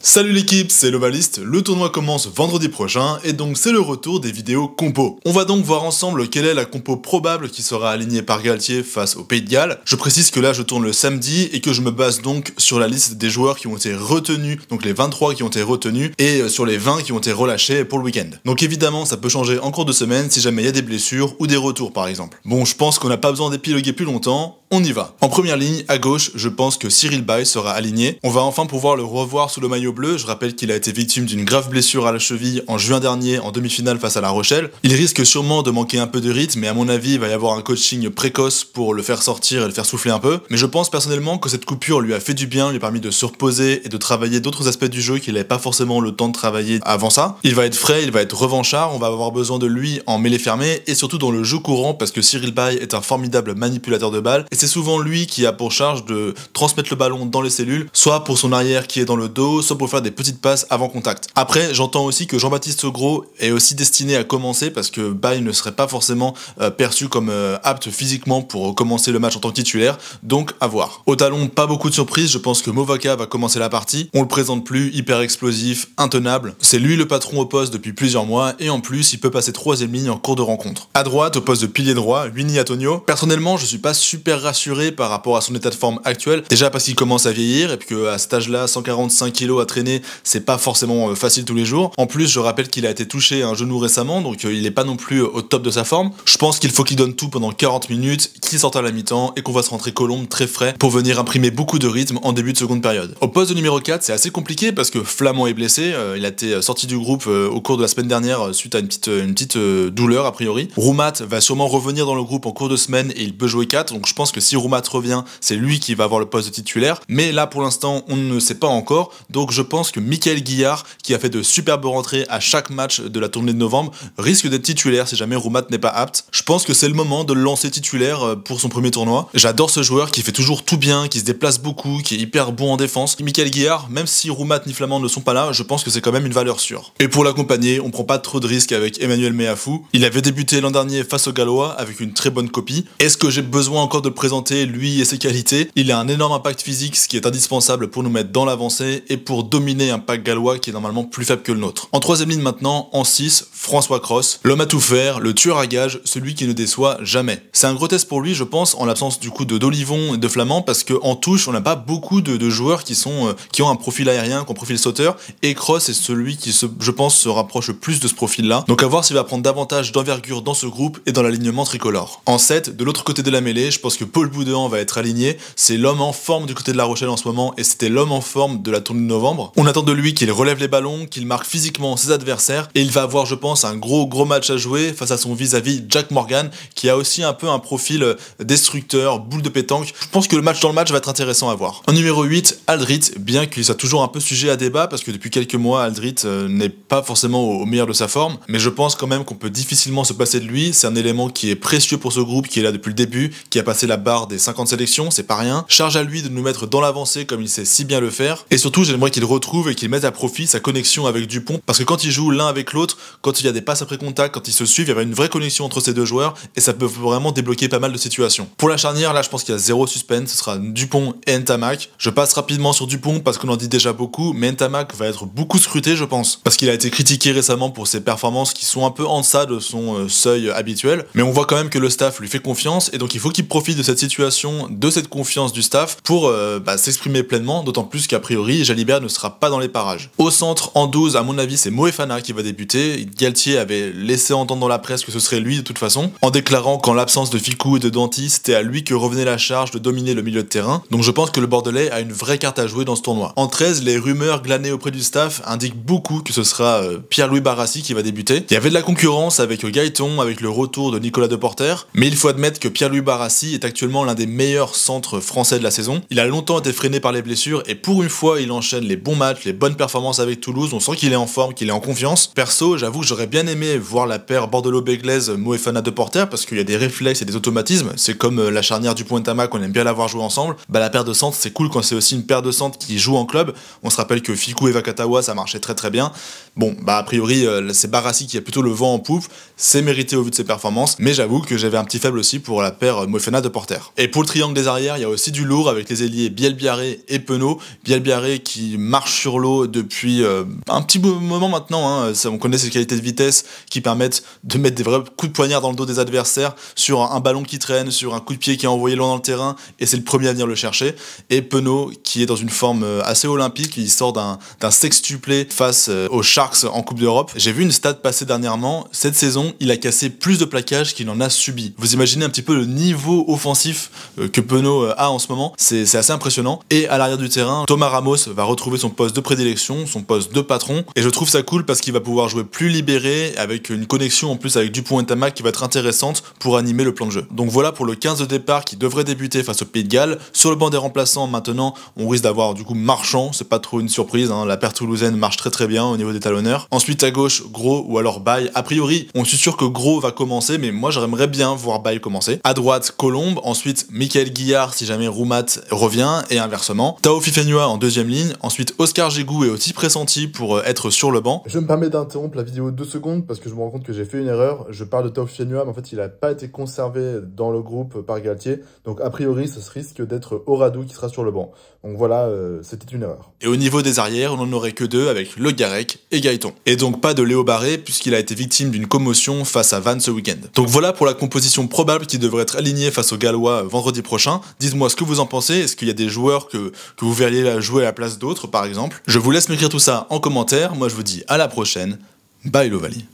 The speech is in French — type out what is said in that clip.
Salut l'équipe, c'est l'Ovaliste, le tournoi commence vendredi prochain et donc c'est le retour des vidéos compo. On va donc voir ensemble quelle est la compo probable qui sera alignée par Galtier face au Pays de Galles. Je précise que là je tourne le samedi et que je me base donc sur la liste des joueurs qui ont été retenus, donc les 23 qui ont été retenus et sur les 20 qui ont été relâchés pour le week-end. Donc évidemment ça peut changer en cours de semaine si jamais il y a des blessures ou des retours par exemple. Bon, je pense qu'on n'a pas besoin d'épiloguer plus longtemps. On y va. En première ligne, à gauche, je pense que Cyril Baille sera aligné. On va enfin pouvoir le revoir sous le maillot bleu. Je rappelle qu'il a été victime d'une grave blessure à la cheville en juin dernier en demi-finale face à La Rochelle. Il risque sûrement de manquer un peu de rythme, mais à mon avis, il va y avoir un coaching précoce pour le faire sortir et le faire souffler un peu. Mais je pense personnellement que cette coupure lui a fait du bien, lui a permis de se reposer et de travailler d'autres aspects du jeu qu'il n'avait pas forcément le temps de travailler avant ça. Il va être frais, il va être revanchard, on va avoir besoin de lui en mêlée fermée et surtout dans le jeu courant parce que Cyril Baille est un formidable manipulateur de balles et c'est souvent lui qui a pour charge de transmettre le ballon dans les cellules, soit pour son arrière qui est dans le dos, soit pour faire des petites passes avant contact. Après, j'entends aussi que Jean-Baptiste Gros est aussi destiné à commencer parce que Baille ne serait pas forcément perçu comme apte physiquement pour commencer le match en tant que titulaire, donc à voir. Au talon, pas beaucoup de surprises, je pense que Movaka va commencer la partie. On le présente plus, hyper explosif, intenable. C'est lui le patron au poste depuis plusieurs mois et en plus, il peut passer troisième ligne en cours de rencontre. À droite, au poste de pilier droit, Winnie Antonio. Personnellement, je suis pas super rassuré par rapport à son état de forme actuel. Déjà parce qu'il commence à vieillir et puis qu'à cet âge-là, 145 kg à traîner, c'est pas forcément facile tous les jours. En plus, je rappelle qu'il a été touché à un genou récemment, donc il est pas non plus au top de sa forme. Je pense qu'il faut qu'il donne tout pendant 40 minutes, qu'il sorte à la mi-temps et qu'on va se rentrer Colombe très frais pour venir imprimer beaucoup de rythme en début de seconde période. Au poste de numéro 4, c'est assez compliqué parce que Flamand est blessé, il a été sorti du groupe au cours de la semaine dernière suite à une petite douleur a priori. Roumat va sûrement revenir dans le groupe en cours de semaine et il peut jouer 4, donc je pense que si Roumat revient, c'est lui qui va avoir le poste de titulaire, mais là pour l'instant on ne sait pas encore, donc je pense que Michael Guillard, qui a fait de superbes rentrées à chaque match de la tournée de novembre, risque d'être titulaire si jamais Roumat n'est pas apte. Je pense que c'est le moment de le lancer titulaire pour son premier tournoi. J'adore ce joueur qui fait toujours tout bien, qui se déplace beaucoup, qui est hyper bon en défense. Michael Guillard, même si Roumat ni Flamand ne sont pas là, je pense que c'est quand même une valeur sûre. Et pour l'accompagner, on prend pas trop de risques avec Emmanuel Meafou. Il avait débuté l'an dernier face aux Gallois avec une très bonne copie. Est-ce que j'ai besoin encore de le présenter, lui et ses qualités? Il a un énorme impact physique, ce qui est indispensable pour nous mettre dans l'avancée et pour dominer un pack gallois qui est normalement plus faible que le nôtre. En troisième ligne maintenant, en 6, François Cross, l'homme à tout faire, le tueur à gages, celui qui ne déçoit jamais. C'est un gros test pour lui, je pense, en l'absence du coup d'Olivon et de Flamand, parce qu'en touche, on n'a pas beaucoup de joueurs qui ont un profil aérien, qui ont un profil sauteur, et Cross est celui qui, je pense, se rapproche le plus de ce profil-là. Donc à voir s'il va prendre davantage d'envergure dans ce groupe et dans l'alignement tricolore. En 7, de l'autre côté de la mêlée, je pense que Paul Boudéan va être aligné. C'est l'homme en forme du côté de La Rochelle en ce moment et c'était l'homme en forme de la tournée de novembre. On attend de lui qu'il relève les ballons, qu'il marque physiquement ses adversaires et il va avoir, je pense, un gros match à jouer face à son vis-à-vis Jack Morgan qui a aussi un peu un profil destructeur, boule de pétanque. Je pense que le match dans le match va être intéressant à voir. En numéro 8, Aldrit, bien qu'il soit toujours un peu sujet à débat parce que depuis quelques mois, Aldrit n'est pas forcément au meilleur de sa forme, mais je pense quand même qu'on peut difficilement se passer de lui. C'est un élément qui est précieux pour ce groupe, qui est là depuis le début, qui a passé la barre des 50 sélections, c'est pas rien. Charge à lui de nous mettre dans l'avancée comme il sait si bien le faire. Et surtout, j'aimerais qu'il retrouve et qu'il mette à profit sa connexion avec Dupont, parce que quand ils jouent l'un avec l'autre, quand il y a des passes après contact, quand ils se suivent, il y a une vraie connexion entre ces deux joueurs et ça peut vraiment débloquer pas mal de situations. Pour la charnière, là, je pense qu'il y a zéro suspense, ce sera Dupont et Ntamak. Je passe rapidement sur Dupont parce qu'on en dit déjà beaucoup, mais Ntamak va être beaucoup scruté, je pense, parce qu'il a été critiqué récemment pour ses performances qui sont un peu en deçà de son seuil habituel, mais on voit quand même que le staff lui fait confiance et donc il faut qu'il profite de cette situation, de cette confiance du staff pour s'exprimer pleinement, d'autant plus qu'a priori Jalibert ne sera pas dans les parages. Au centre, en 12, à mon avis, c'est Moefana qui va débuter. Galtier avait laissé entendre dans la presse que ce serait lui de toute façon, en déclarant qu'en l'absence de Ficou et de Danty, c'était à lui que revenait la charge de dominer le milieu de terrain. Donc je pense que le Bordelais a une vraie carte à jouer dans ce tournoi. En 13, les rumeurs glanées auprès du staff indiquent beaucoup que ce sera Pierre-Louis Barassi qui va débuter. Il y avait de la concurrence avec Gaëton, avec le retour de Nicolas Deporter, mais il faut admettre que Pierre-Louis Barassi est actuellement l'un des meilleurs centres français de la saison. Il a longtemps été freiné par les blessures et pour une fois, il enchaîne les bons matchs, les bonnes performances avec Toulouse. On sent qu'il est en forme, qu'il est en confiance. Perso, j'avoue que j'aurais bien aimé voir la paire Bordelot-Béglaise Moefana Deporter parce qu'il y a des réflexes et des automatismes. C'est comme la charnière du Pointamac, on aime bien l'avoir joué ensemble. La paire de centres, c'est cool quand c'est aussi une paire de centres qui joue en club. On se rappelle que Ficou et Vakatawa, ça marchait très bien. Bon, a priori, c'est Barassi qui a plutôt le vent en poupe. C'est mérité au vu de ses performances, mais j'avoue que j'avais un petit faible aussi pour la paire Moefana Deporter. Et pour le triangle des arrières, il y a aussi du lourd avec les ailiers Bielbiaré et Penaud. Bielbiaré qui marche sur l'eau depuis un petit moment maintenant, hein. On connaît ses qualités de vitesse qui permettent de mettre des vrais coups de poignard dans le dos des adversaires sur un ballon qui traîne, sur un coup de pied qui est envoyé loin dans le terrain, et c'est le premier à venir le chercher. Et Penaud qui est dans une forme assez olympique, il sort d'un sextuplé face aux Sharks en Coupe d'Europe. J'ai vu une stat passer dernièrement, cette saison il a cassé plus de plaquages qu'il en a subi. Vous imaginez un petit peu le niveau offensif que Penaud a en ce moment, c'est assez impressionnant. Et à l'arrière du terrain, Thomas Ramos va retrouver son poste de prédilection, son poste de patron, et je trouve ça cool parce qu'il va pouvoir jouer plus libéré, avec une connexion en plus avec Dupont et Tamac qui va être intéressante pour animer le plan de jeu. Donc voilà pour le 15 de départ qui devrait débuter face au Pays de Galles. Sur le banc des remplaçants maintenant, on risque d'avoir du coup Marchand, c'est pas trop une surprise, hein. La paire toulousaine marche très bien au niveau des talonneurs. Ensuite à gauche, Gros ou alors Baye. A priori, on suis sûr que Gros va commencer, mais moi j'aimerais bien voir Baye commencer. À droite, Colombe, ensuite Michael Guillard si jamais Roumat revient, et inversement. Tao Fifenua en deuxième ligne, ensuite Oscar Gégou est aussi pressenti pour être sur le banc. Je me permets d'interrompre la vidéo 2 secondes parce que je me rends compte que j'ai fait une erreur. Je parle de Tao Fifenua, mais en fait il n'a pas été conservé dans le groupe par Galtier, donc a priori ce risque d'être Oradou qui sera sur le banc. Donc voilà, c'était une erreur. Et au niveau des arrières, on n'en aurait que deux avec Le Garec et Gaëton. Et donc pas de Léo Barré puisqu'il a été victime d'une commotion face à Vannes ce week-end. Donc voilà pour la composition probable qui devrait être alignée face aux Gallois vendredi prochain. Dites-moi ce que vous en pensez, est-ce qu'il y a des joueurs que vous verriez jouer à la place d'autres par exemple? Je vous laisse m'écrire tout ça en commentaire, moi je vous dis à la prochaine, bye l'Ovalie.